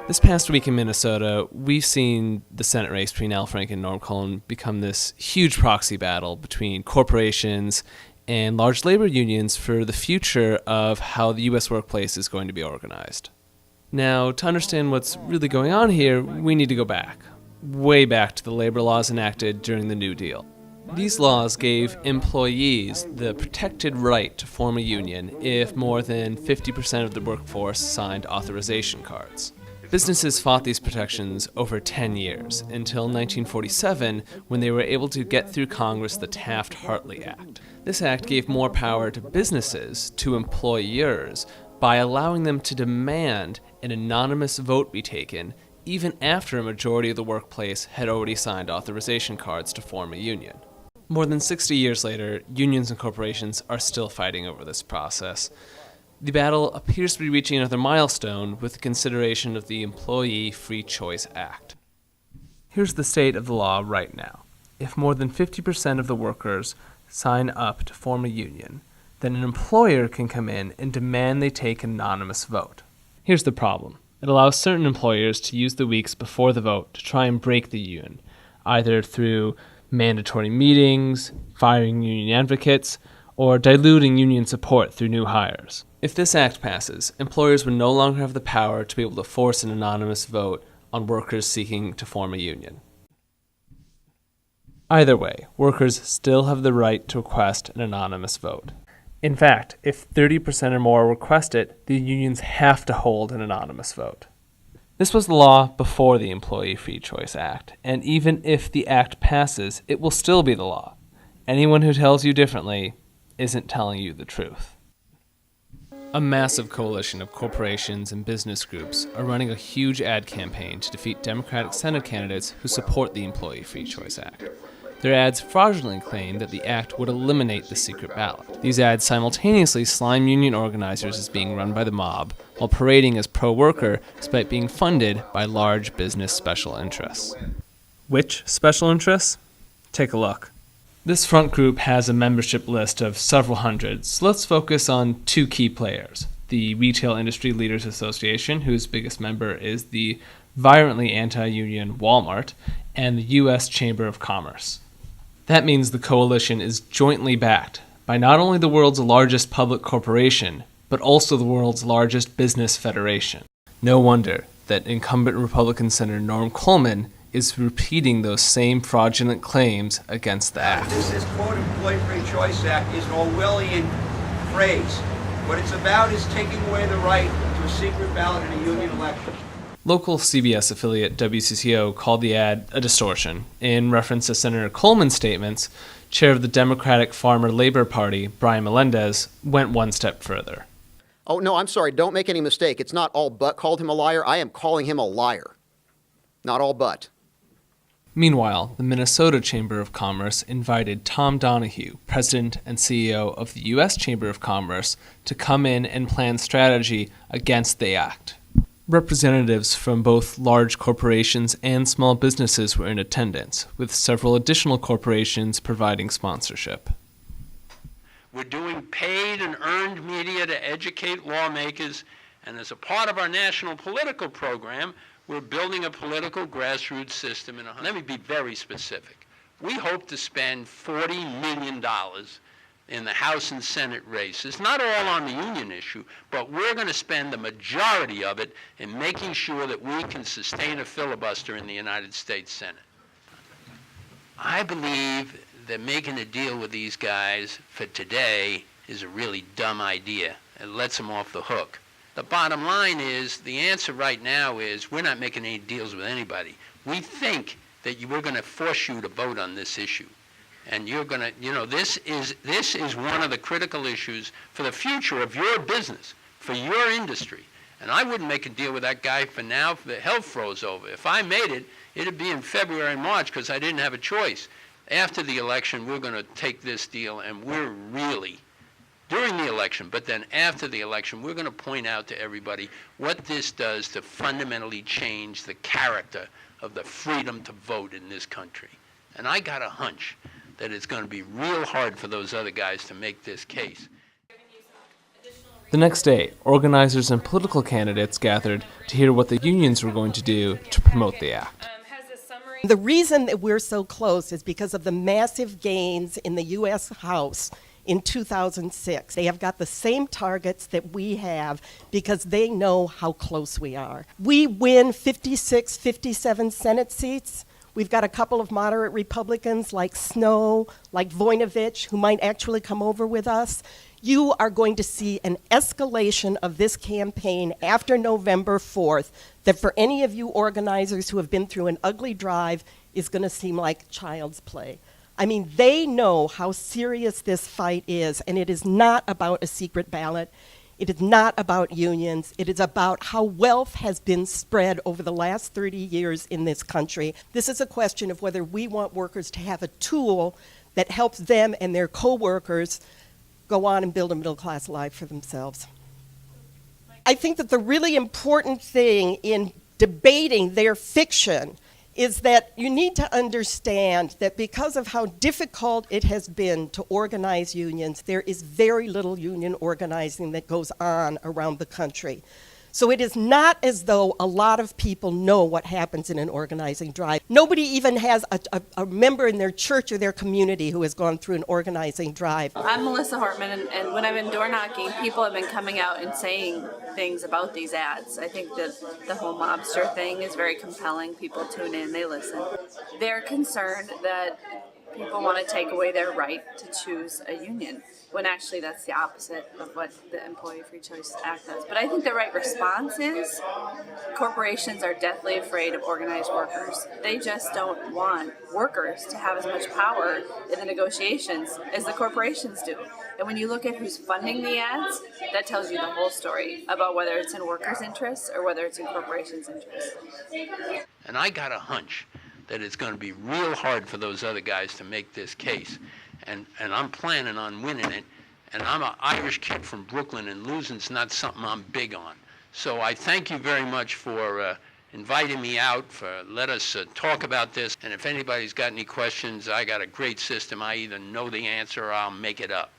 This past week in Minnesota, we've seen the Senate race between Al Franken and Norm Coleman become this huge proxy battle between corporations and large labor unions for the future of how the U.S. workplace is going to be organized. Now, to understand what's really going on here, we need to go back, way back to the labor laws enacted during the New Deal. These laws gave employees the protected right to form a union if more than 50% of the workforce signed authorization cards. Businesses fought these protections over 10 years, until 1947, when they were able to get through Congress the Taft-Hartley Act. This act gave more power to businesses, to employers, by allowing them to demand an anonymous vote be taken, even after a majority of the workplace had already signed authorization cards to form a union. More than 60 years later, unions and corporations are still fighting over this process. The battle appears to be reaching another milestone with the consideration of the Employee Free Choice Act. Here's the state of the law right now. If more than 50% of the workers sign up to form a union, then an employer can come in and demand they take an anonymous vote. Here's the problem. It allows certain employers to use the weeks before the vote to try and break the union, either through mandatory meetings, firing union advocates, or diluting union support through new hires. If this act passes, employers would no longer have the power to be able to force an anonymous vote on workers seeking to form a union. Either way, workers still have the right to request an anonymous vote. In fact, if 30% or more request it, the unions have to hold an anonymous vote. This was the law before the Employee Free Choice Act, and even if the act passes, it will still be the law. Anyone who tells you differently isn't telling you the truth. A massive coalition of corporations and business groups are running a huge ad campaign to defeat Democratic Senate candidates who support the Employee Free Choice Act. Their ads fraudulently claim that the act would eliminate the secret ballot. These ads simultaneously slime union organizers as being run by the mob, while parading as pro-worker despite being funded by large business special interests. Which special interests? Take a look. This front group has a membership list of several hundred, so let's focus on two key players. The Retail Industry Leaders Association, whose biggest member is the violently anti-union Walmart, and the U.S. Chamber of Commerce. That means the coalition is jointly backed by not only the world's largest public corporation, but also the world's largest business federation. No wonder that incumbent Republican Senator Norm Coleman is repeating those same fraudulent claims against the act. This quote Employee Free Choice Act is an Orwellian phrase. What it's about is taking away the right to a secret ballot in a union election. Local CBS affiliate WCCO called the ad a distortion. In reference to Senator Coleman's statements, chair of the Democratic Farmer Labor Party, Brian Melendez, went one step further. Oh, no, I'm sorry. Don't make any mistake. It's not all but called him a liar. I am calling him a liar. Not all but. Meanwhile, the Minnesota Chamber of Commerce invited Tom Donahue, president and CEO of the U.S. Chamber of Commerce, to come in and plan strategy against the act. Representatives from both large corporations and small businesses were in attendance, with several additional corporations providing sponsorship. We're doing paid and earned media to educate lawmakers, and as a part of our national political program, we're building a political grassroots system. Let me be very specific. We hope to spend $40 million in the House and Senate races, not all on the union issue, but we're going to spend the majority of it in making sure that we can sustain a filibuster in the United States Senate. I believe that making a deal with these guys for today is a really dumb idea. It lets them off the hook. The bottom line is, the answer right now is, we're not making any deals with anybody. We think that we're going to force you to vote on this issue. And you're going to, this is one of the critical issues for the future of your business, for your industry. And I wouldn't make a deal with that guy for now if the hell froze over. If I made it, it'd be in February and March because I didn't have a choice. After the election, we're going to take this deal, and we're really, during the election, but then after the election, we're going to point out to everybody what this does to fundamentally change the character of the freedom to vote in this country. And I got a hunch that it's going to be real hard for those other guys to make this case. The next day, organizers and political candidates gathered to hear what the unions were going to do to promote the act. The reason that we're so close is because of the massive gains in the U.S. House in 2006. They have got the same targets that we have because they know how close we are. We win 56, 57 Senate seats. We've got a couple of moderate Republicans like Snow, like Voinovich, who might actually come over with us. You are going to see an escalation of this campaign after November 4th that for any of you organizers who have been through an ugly drive is going to seem like child's play. I mean, they know how serious this fight is, and it is not about a secret ballot. It is not about unions. It is about how wealth has been spread over the last 30 years in this country. This is a question of whether we want workers to have a tool that helps them and their co-workers go on and build a middle-class life for themselves. I think that the really important thing in debating their fiction is that you need to understand that because of how difficult it has been to organize unions, there is very little union organizing that goes on around the country. So it is not as though a lot of people know what happens in an organizing drive. Nobody even has a member in their church or their community who has gone through an organizing drive. I'm Melissa Hortman, and when I've been door knocking, people have been coming out and saying things about these ads. I think that the whole mobster thing is very compelling. People tune in, they listen. They're concerned that people want to take away their right to choose a union, when actually that's the opposite of what the Employee Free Choice Act does. But I think the right response is corporations are deathly afraid of organized workers. They just don't want workers to have as much power in the negotiations as the corporations do. And when you look at who's funding the ads, that tells you the whole story about whether it's in workers' interests or whether it's in corporations' interests. And I got a hunch that it's going to be real hard for those other guys to make this case. And I'm planning on winning it. And I'm an Irish kid from Brooklyn, and losing's not something I'm big on. So I thank you very much for inviting me out, for let us talk about this. And if anybody's got any questions, I got a great system. I either know the answer or I'll make it up.